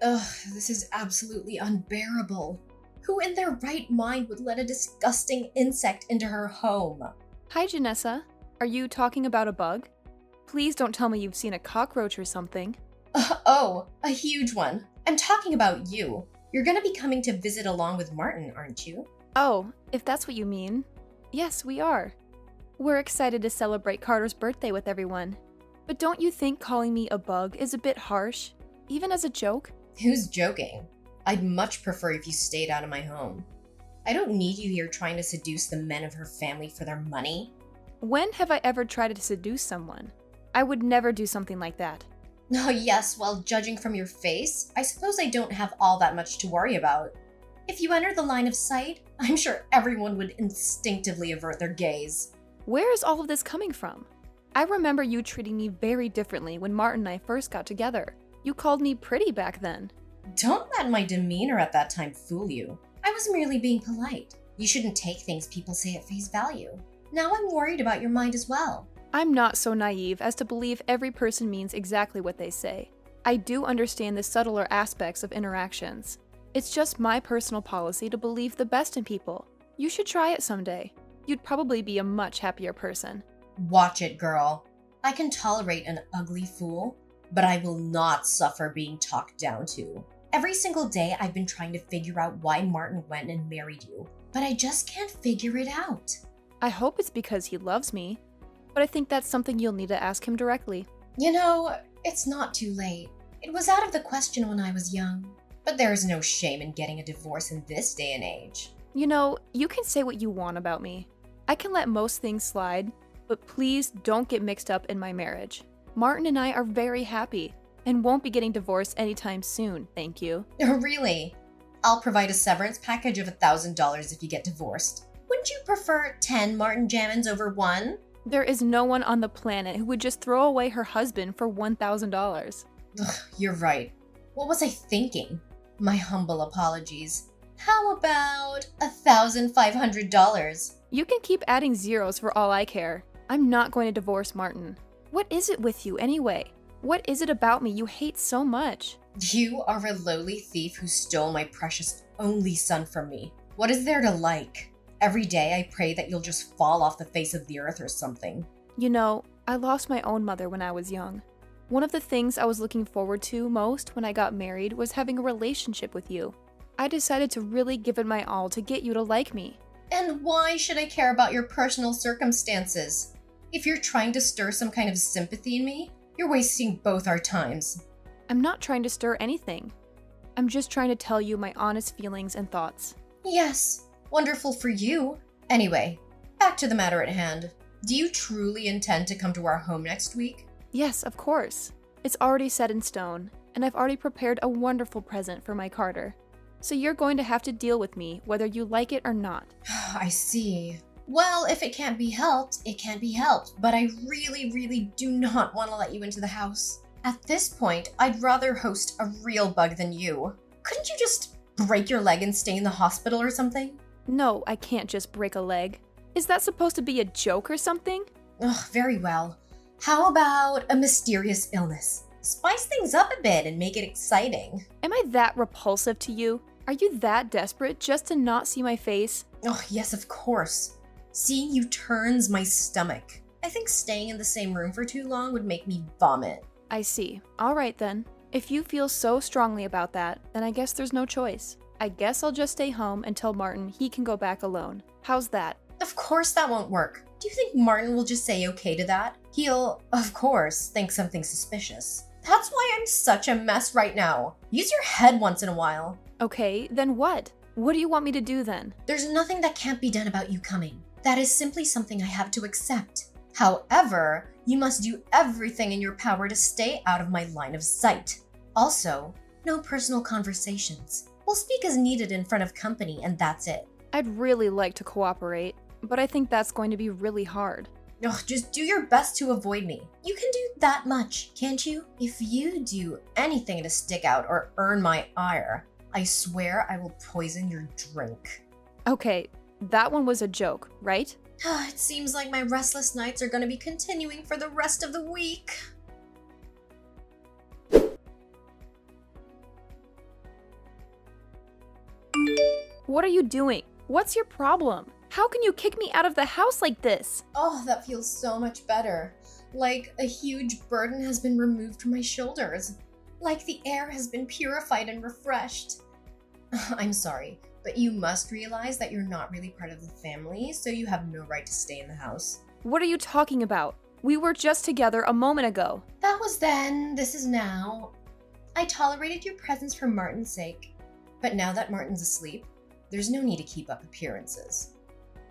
Ugh, this is absolutely unbearable. Who in their right mind would let a disgusting insect into her home? Hi, Janessa. Are you talking about a bug? Please don't tell me you've seen a cockroach or something. Oh, a huge one. I'm talking about you. You're gonna be coming to visit along with Martin, aren't you? Oh, if that's what you mean. Yes, we are. We're excited to celebrate Carter's birthday with everyone. But don't you think calling me a bug is a bit harsh, even as a joke? Who's joking? I'd much prefer if you stayed out of my home. I don't need you here trying to seduce the men of her family for their money. When have I ever tried to seduce someone? I would never do something like that. Oh, yes, well, judging from your face, I suppose I don't have all that much to worry about. If you enter the line of sight, I'm sure everyone would instinctively avert their gaze. Where is all of this coming from? I remember you treating me very differently when Martin and I first got together. You called me pretty back then. Don't let my demeanor at that time fool you. I was merely being polite. You shouldn't take things people say at face value. Now I'm worried about your mind as well. I'm not so naive as to believe every person means exactly what they say. I do understand the subtler aspects of interactions. It's just my personal policy to believe the best in people. You should try it someday. You'd probably be a much happier person. Watch it, girl. I can tolerate an ugly fool, but I will not suffer being talked down to. Every single day I've been trying to figure out why Martin went and married you, but I just can't figure it out. I hope it's because he loves me, but I think that's something you'll need to ask him directly. You know, it's not too late. It was out of the question when I was young, but there is no shame in getting a divorce in this day and age. You know, you can say what you want about me. I can let most things slide, but please don't get mixed up in my marriage. Martin and I are very happy and won't be getting divorced anytime soon, thank you. Really? I'll provide a severance package of $1,000 if you get divorced. Wouldn't you prefer 10 Martin Jammins over one? There is no one on the planet who would just throw away her husband for $1,000. Ugh, you're right. What was I thinking? My humble apologies. How about $1,500? You can keep adding zeros for all I care. I'm not going to divorce Martin. What is it with you anyway? What is it about me you hate so much? You are a lowly thief who stole my precious only son from me. What is there to like? Every day I pray that you'll just fall off the face of the earth or something. You know, I lost my own mother when I was young. One of the things I was looking forward to most when I got married was having a relationship with you. I decided to really give it my all to get you to like me. And why should I care about your personal circumstances? If you're trying to stir some kind of sympathy in me, you're wasting both our times. I'm not trying to stir anything. I'm just trying to tell you my honest feelings and thoughts. Yes, wonderful for you. Anyway, back to the matter at hand. Do you truly intend to come to our home next week? Yes, of course. It's already set in stone, and I've already prepared a wonderful present for my Carter. So you're going to have to deal with me, whether you like it or not. I see. Well, if it can't be helped, it can't be helped, but I really do not want to let you into the house. At this point, I'd rather host a real bug than you. Couldn't you just break your leg and stay in the hospital or something? No, I can't just break a leg. Is that supposed to be a joke or something? Ugh, very well. How about a mysterious illness? Spice things up a bit and make it exciting. Am I that repulsive to you? Are you that desperate just to not see my face? Oh, yes, of course. Seeing you turns my stomach. I think staying in the same room for too long would make me vomit. I see. All right then. If you feel so strongly about that, then I guess there's no choice. I guess I'll just stay home and tell Martin he can go back alone. How's that? Of course that won't work. Do you think Martin will just say okay to that? He'll, of course, think something suspicious. That's why I'm such a mess right now. Use your head once in a while. Okay, then what? What do you want me to do then? There's nothing that can't be done about you coming. That is simply something I have to accept. However, you must do everything in your power to stay out of my line of sight. Also, no personal conversations. We'll speak as needed in front of company and that's it. I'd really like to cooperate, but I think that's going to be really hard. Ugh, just do your best to avoid me. You can do that much, can't you? If you do anything to stick out or earn my ire, I swear I will poison your drink. Okay, that one was a joke, right? It seems like my restless nights are going to be continuing for the rest of the week. What are you doing? What's your problem? How can you kick me out of the house like this? Oh, that feels so much better. Like a huge burden has been removed from my shoulders. Like the air has been purified and refreshed. I'm sorry, but you must realize that you're not really part of the family, so you have no right to stay in the house. What are you talking about? We were just together a moment ago. That was then, this is now. I tolerated your presence for Martin's sake, but now that Martin's asleep, there's no need to keep up appearances.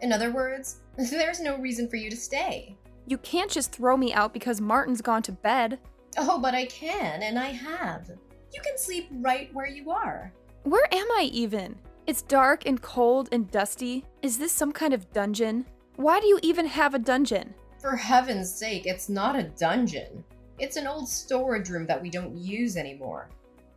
In other words, there's no reason for you to stay. You can't just throw me out because Martin's gone to bed. Oh, but I can, and I have. You can sleep right where you are. Where am I even? It's dark and cold and dusty. Is this some kind of dungeon? Why do you even have a dungeon? For heaven's sake, it's not a dungeon. It's an old storage room that we don't use anymore.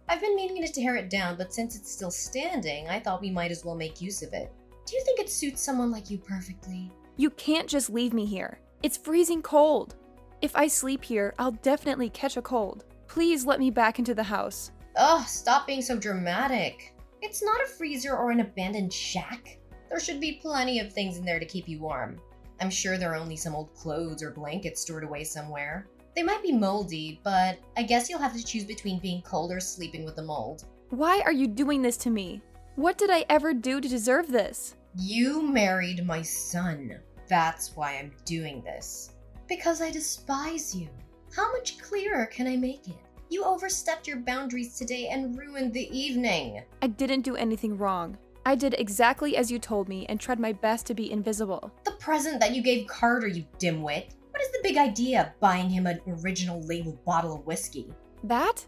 I've been meaning to tear it down, but since it's still standing, I thought we might as well make use of it. Do you think it suits someone like you perfectly? You can't just leave me here. It's freezing cold. If I sleep here, I'll definitely catch a cold. Please let me back into the house. Ugh, stop being so dramatic. It's not a freezer or an abandoned shack. There should be plenty of things in there to keep you warm. I'm sure there are only some old clothes or blankets stored away somewhere. They might be moldy, but I guess you'll have to choose between being cold or sleeping with the mold. Why are you doing this to me? What did I ever do to deserve this? You married my son. That's why I'm doing this. Because I despise you. How much clearer can I make it? You overstepped your boundaries today and ruined the evening. I didn't do anything wrong. I did exactly as you told me and tried my best to be invisible. The present that you gave Carter, you dimwit. What is the big idea, buying him an original labeled bottle of whiskey? That?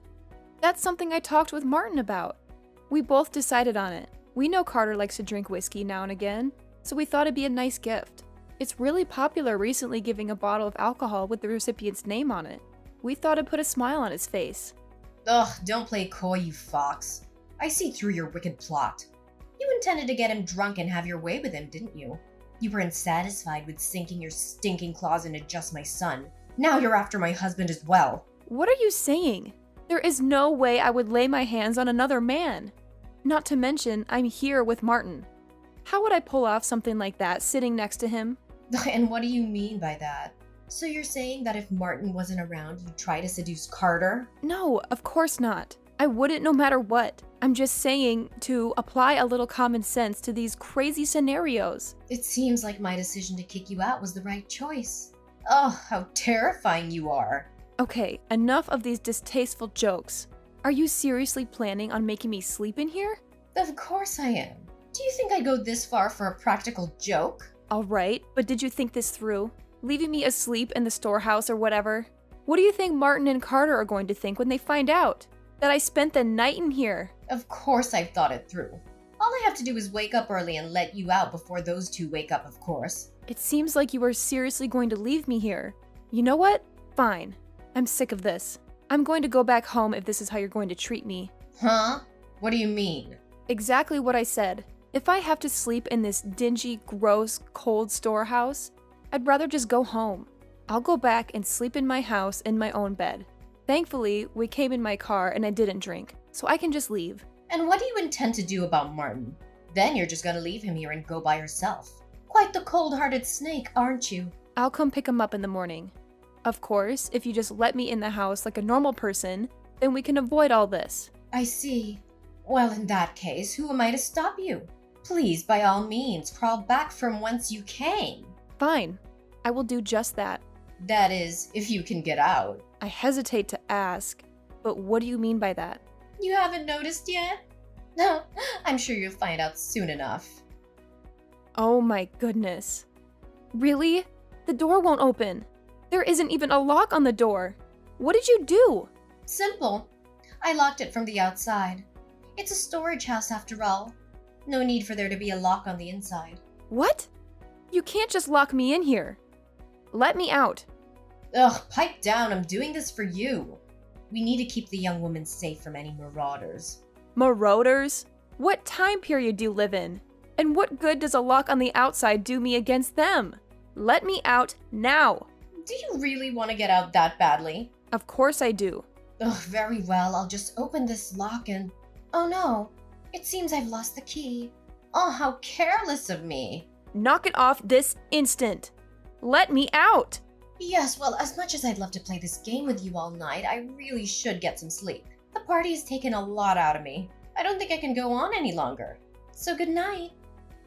That's something I talked with Martin about. We both decided on it. We know Carter likes to drink whiskey now and again, so we thought it'd be a nice gift. It's really popular recently giving a bottle of alcohol with the recipient's name on it. We thought it'd put a smile on his face. Ugh, don't play coy, you fox. I see through your wicked plot. You intended to get him drunk and have your way with him, didn't you? You weren't satisfied with sinking your stinking claws into just my son. Now you're after my husband as well. What are you saying? There is no way I would lay my hands on another man. Not to mention, I'm here with Martin. How would I pull off something like that sitting next to him? And what do you mean by that? So you're saying that if Martin wasn't around, you'd try to seduce Carter? No, of course not. I wouldn't no matter what. I'm just saying to apply a little common sense to these crazy scenarios. It seems like my decision to kick you out was the right choice. Oh, how terrifying you are. Okay, enough of these distasteful jokes. Are you seriously planning on making me sleep in here? Of course I am. Do you think I'd go this far for a practical joke? Alright, but did you think this through? Leaving me asleep in the storehouse or whatever? What do you think Martin and Carter are going to think when they find out? That I spent the night in here? Of course I've thought it through. All I have to do is wake up early and let you out before those two wake up, of course. It seems like you are seriously going to leave me here. You know what? Fine. I'm sick of this. I'm going to go back home if this is how you're going to treat me. Huh? What do you mean? Exactly what I said. If I have to sleep in this dingy, gross, cold storehouse, I'd rather just go home. I'll go back and sleep in my house in my own bed. Thankfully, we came in my car and I didn't drink, so I can just leave. And what do you intend to do about Martin? Then you're just gonna leave him here and go by yourself. Quite the cold-hearted snake, aren't you? I'll come pick him up in the morning. Of course, if you just let me in the house like a normal person, then we can avoid all this. I see. Well, in that case, who am I to stop you? Please, by all means, crawl back from whence you came. Fine. I will do just that. That is, if you can get out. I hesitate to ask, but what do you mean by that? You haven't noticed yet? No, I'm sure you'll find out soon enough. Oh my goodness. Really? The door won't open. There isn't even a lock on the door. What did you do? Simple. I locked it from the outside. It's a storage house after all. No need for there to be a lock on the inside. What? You can't just lock me in here. Let me out. Ugh, pipe down, I'm doing this for you. We need to keep the young woman safe from any marauders. Marauders? What time period do you live in? And what good does a lock on the outside do me against them? Let me out now. Do you really want to get out that badly? Of course I do. Ugh, very well, I'll just open this lock and... Oh no, it seems I've lost the key. Oh, how careless of me. Knock it off this instant. Let me out. Yes, well, as much as I'd love to play this game with you all night, I really should get some sleep. The party has taken a lot out of me. I don't think I can go on any longer. So good night.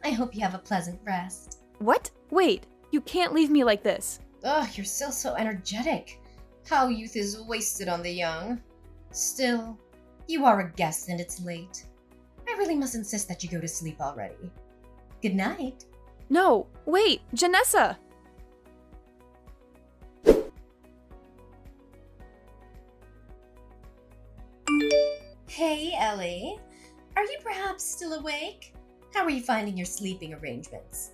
I hope you have a pleasant rest. What? Wait, you can't leave me like this. Ugh, you're still so energetic. How youth is wasted on the young. Still, you are a guest and it's late. I really must insist that you go to sleep already. Good night. No, wait, Janessa! Hey, Ellie. Are you perhaps still awake? How are you finding your sleeping arrangements?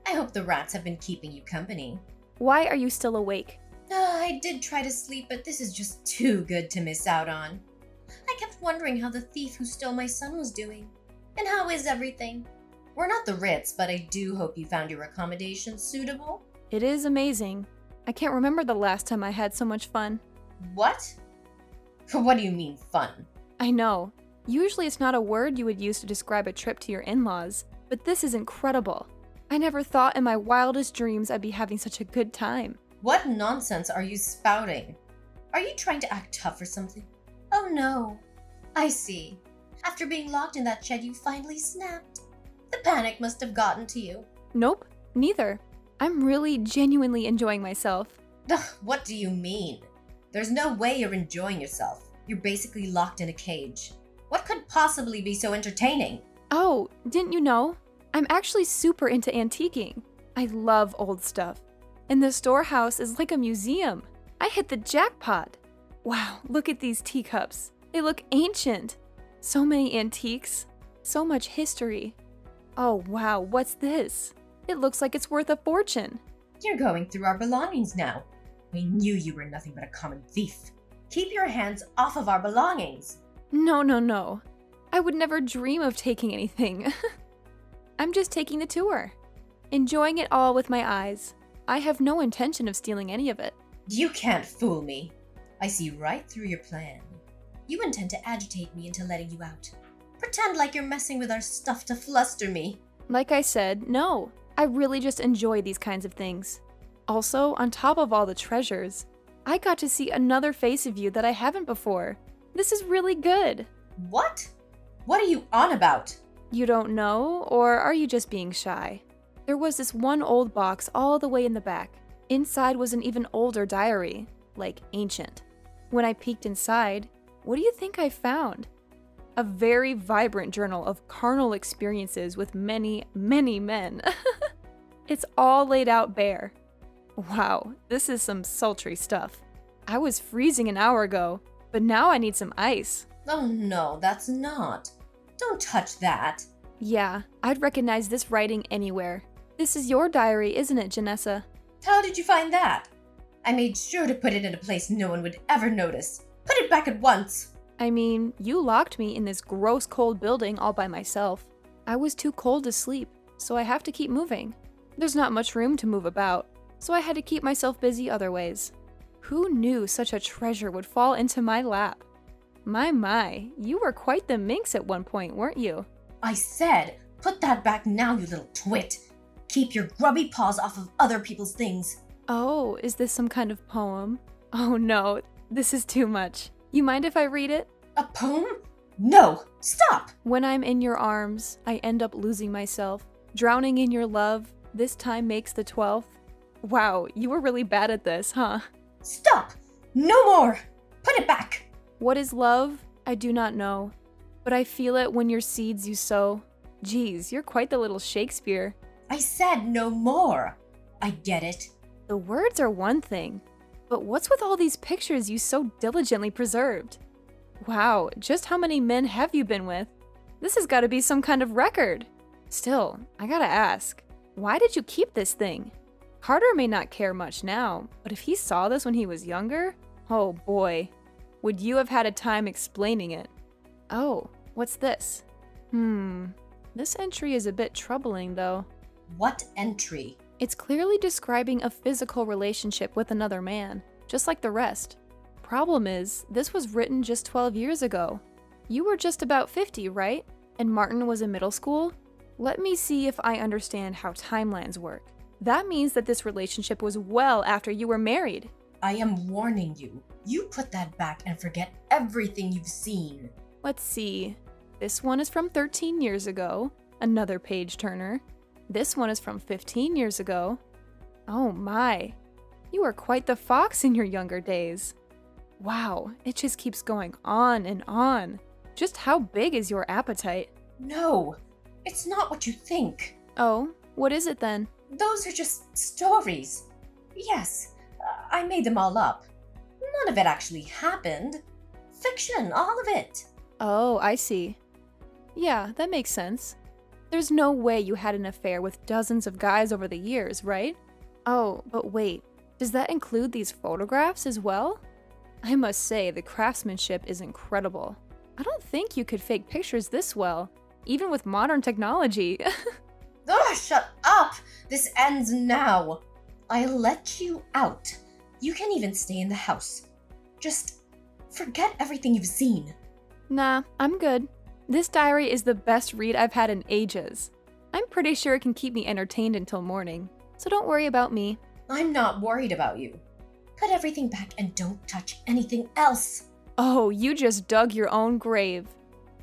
I hope the rats have been keeping you company. Why are you still awake? I did try to sleep, but this is just too good to miss out on. I kept wondering how the thief who stole my son was doing. And how is everything? We're not the Ritz, but I do hope you found your accommodations suitable. It is amazing. I can't remember the last time I had so much fun. What? What do you mean, fun? I know. Usually it's not a word you would use to describe a trip to your in-laws, but this is incredible. I never thought in my wildest dreams I'd be having such a good time. What nonsense are you spouting? Are you trying to act tough or something? Oh no. I see. After being locked in that shed, you finally snapped. The panic must have gotten to you. Nope, neither. I'm really genuinely enjoying myself. Ugh, what do you mean? There's no way you're enjoying yourself. You're basically locked in a cage. What could possibly be so entertaining? Oh, didn't you know? I'm actually super into antiquing. I love old stuff. And the storehouse is like a museum. I hit the jackpot. Wow, look at these teacups. They look ancient. So many antiques. So much history. Oh wow, what's this? It looks like it's worth a fortune. You're going through our belongings now. We knew you were nothing but a common thief. Keep your hands off of our belongings. No. I would never dream of taking anything. I'm just taking the tour. Enjoying it all with my eyes. I have no intention of stealing any of it. You can't fool me. I see right through your plan. You intend to agitate me into letting you out. Pretend like you're messing with our stuff to fluster me. Like I said, no. I really just enjoy these kinds of things. Also, on top of all the treasures, I got to see another face of you that I haven't before. This is really good. What? What are you on about? You don't know, or are you just being shy? There was this one old box all the way in the back. Inside was an even older diary, like ancient. When I peeked inside, what do you think I found? A very vibrant journal of carnal experiences with many, many men. It's all laid out bare. Wow, this is some sultry stuff. I was freezing an hour ago, but now I need some ice. Oh no, that's not. Don't touch that. Yeah, I'd recognize this writing anywhere. This is your diary, isn't it, Janessa? How did you find that? I made sure to put it in a place no one would ever notice. Put it back at once. I mean, you locked me in this gross cold building all by myself. I was too cold to sleep, so I have to keep moving. There's not much room to move about, so I had to keep myself busy other ways. Who knew such a treasure would fall into my lap? My, you were quite the minx at one point, weren't you? I said, put that back now, you little twit. Keep your grubby paws off of other people's things. Oh, is this some kind of poem? Oh no, this is too much. You mind if I read it? A poem? No, stop! When I'm in your arms, I end up losing myself. Drowning in your love, this time makes the 12th. Wow, you were really bad at this, huh? Stop! No more! Put it back! What is love? I do not know. But I feel it when your seeds you sow. Geez, you're quite the little Shakespeare. I said no more. I get it. The words are one thing, but what's with all these pictures you so diligently preserved? Wow, just how many men have you been with? This has got to be some kind of record. Still, I gotta ask, why did you keep this thing? Carter may not care much now, but if he saw this when he was younger, oh boy, would you have had a time explaining it? Oh, what's this? This entry is a bit troubling though. What entry? It's clearly describing a physical relationship with another man, just like the rest. Problem is, this was written just 12 years ago. You were just about 50, right? And Martin was in middle school? Let me see if I understand how timelines work. That means that this relationship was well after you were married. I am warning you. You put that back and forget everything you've seen. Let's see. This one is from 13 years ago. Another page turner. This one is from 15 years ago. Oh my. You were quite the fox in your younger days. Wow, it just keeps going on and on. Just how big is your appetite? No, it's not what you think. Oh, what is it then? Those are just stories. Yes, I made them all up. None of it actually happened. Fiction, all of it. Oh, I see. Yeah, that makes sense. There's no way you had an affair with dozens of guys over the years, right? Oh, but wait, does that include these photographs as well? I must say, the craftsmanship is incredible. I don't think you could fake pictures this well, even with modern technology. Ugh, shut up! This ends now. I'll let you out. You can even stay in the house. Just forget everything you've seen. Nah, I'm good. This diary is the best read I've had in ages. I'm pretty sure it can keep me entertained until morning, so don't worry about me. I'm not worried about you. Put everything back and don't touch anything else. Oh, you just dug your own grave.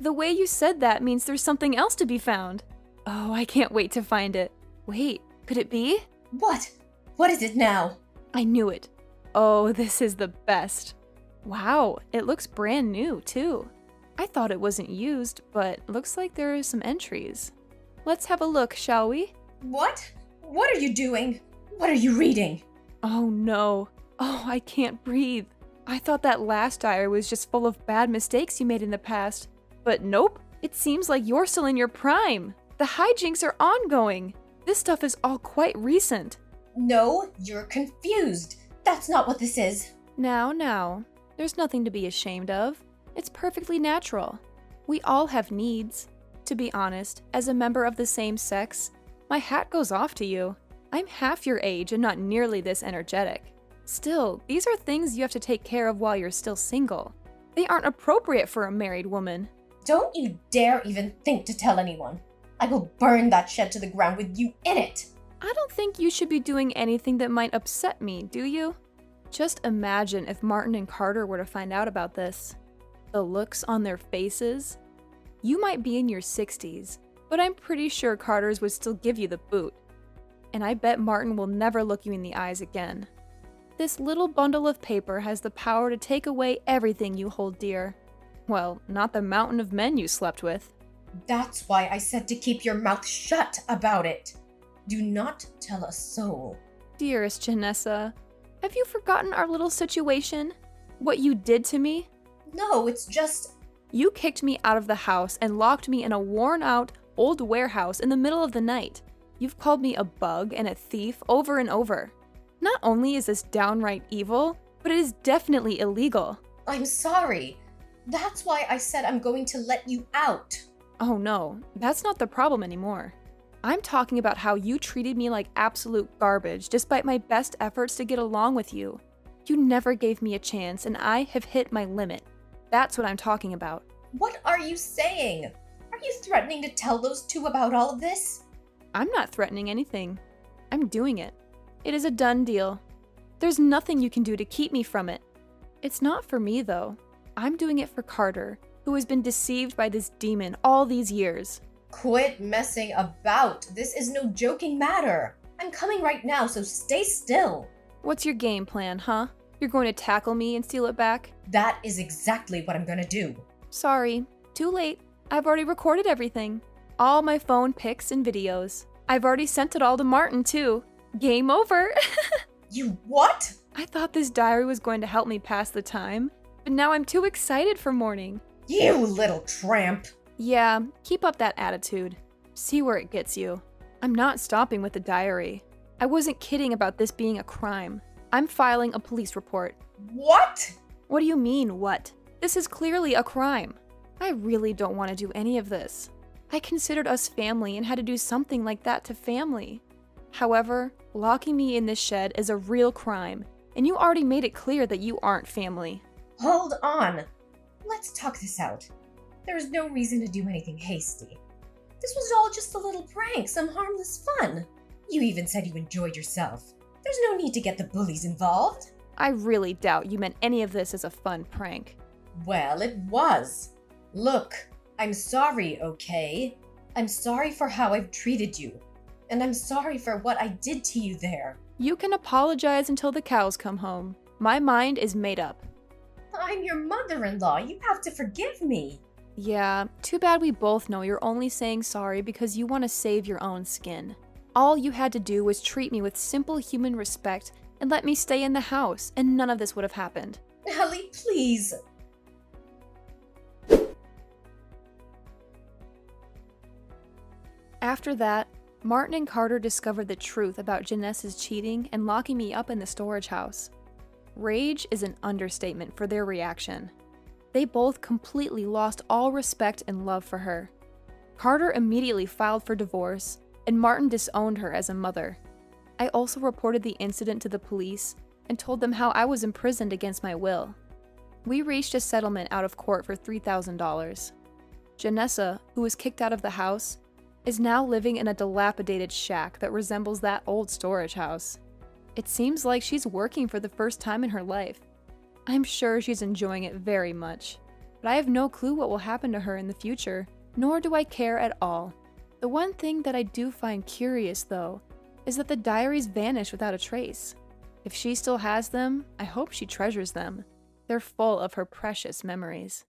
The way you said that means there's something else to be found. Oh, I can't wait to find it. Wait, could it be? What? What is it now? I knew it. Oh, this is the best. Wow, it looks brand new, too. I thought it wasn't used, but looks like there are some entries. Let's have a look, shall we? What? What are you doing? What are you reading? Oh no. Oh, I can't breathe. I thought that last diary was just full of bad mistakes you made in the past. But nope, it seems like you're still in your prime. The hijinks are ongoing. This stuff is all quite recent. No, you're confused. That's not what this is. Now, there's nothing to be ashamed of. It's perfectly natural. We all have needs. To be honest, as a member of the same sex, my hat goes off to you. I'm half your age and not nearly this energetic. Still, these are things you have to take care of while you're still single. They aren't appropriate for a married woman. Don't you dare even think to tell anyone. I will burn that shed to the ground with you in it. I don't think you should be doing anything that might upset me, do you? Just imagine if Martin and Carter were to find out about this. The looks on their faces. You might be in your 60s, but I'm pretty sure Carter's would still give you the boot. And I bet Martin will never look you in the eyes again. This little bundle of paper has the power to take away everything you hold dear. Well, not the mountain of men you slept with. That's why I said to keep your mouth shut about it. Do not tell a soul. Dearest Janessa, have you forgotten our little situation? What you did to me? No, it's just... You kicked me out of the house and locked me in a worn-out, old warehouse in the middle of the night. You've called me a bug and a thief over and over. Not only is this downright evil, but it is definitely illegal. I'm sorry. That's why I said I'm going to let you out. Oh no, that's not the problem anymore. I'm talking about how you treated me like absolute garbage despite my best efforts to get along with you. You never gave me a chance and I have hit my limit. That's what I'm talking about. What are you saying? Are you threatening to tell those two about all of this? I'm not threatening anything. I'm doing it. It is a done deal. There's nothing you can do to keep me from it. It's not for me though. I'm doing it for Carter, who has been deceived by this demon all these years. Quit messing about. This is no joking matter. I'm coming right now, so stay still. What's your game plan, huh? You're going to tackle me and steal it back? That is exactly what I'm gonna do. Sorry, too late. I've already recorded everything. All my phone pics and videos. I've already sent it all to Martin, too. Game over. You what? I thought this diary was going to help me pass the time, but now I'm too excited for morning. You little tramp. Yeah, keep up that attitude. See where it gets you. I'm not stopping with the diary. I wasn't kidding about this being a crime. I'm filing a police report. What? What do you mean, what? This is clearly a crime. I really don't want to do any of this. I considered us family and had to do something like that to family. However, locking me in this shed is a real crime, and you already made it clear that you aren't family. Hold on. Let's talk this out. There is no reason to do anything hasty. This was all just a little prank, some harmless fun. You even said you enjoyed yourself. There's no need to get the bullies involved. I really doubt you meant any of this as a fun prank. Well, it was. Look, I'm sorry, okay? I'm sorry for how I've treated you. And I'm sorry for what I did to you there. You can apologize until the cows come home. My mind is made up. I'm your mother-in-law. You have to forgive me. Yeah, too bad we both know you're only saying sorry because you want to save your own skin. All you had to do was treat me with simple human respect and let me stay in the house, and none of this would have happened. Ellie, please. After that, Martin and Carter discovered the truth about Janessa's cheating and locking me up in the storage house. Rage is an understatement for their reaction. They both completely lost all respect and love for her. Carter immediately filed for divorce, and Martin disowned her as a mother. I also reported the incident to the police and told them how I was imprisoned against my will. We reached a settlement out of court for $3,000. Janessa, who was kicked out of the house, is now living in a dilapidated shack that resembles that old storage house. It seems like she's working for the first time in her life. I'm sure she's enjoying it very much, but I have no clue what will happen to her in the future, nor do I care at all. The one thing that I do find curious, though, is that the diaries vanished without a trace. If she still has them, I hope she treasures them. They're full of her precious memories.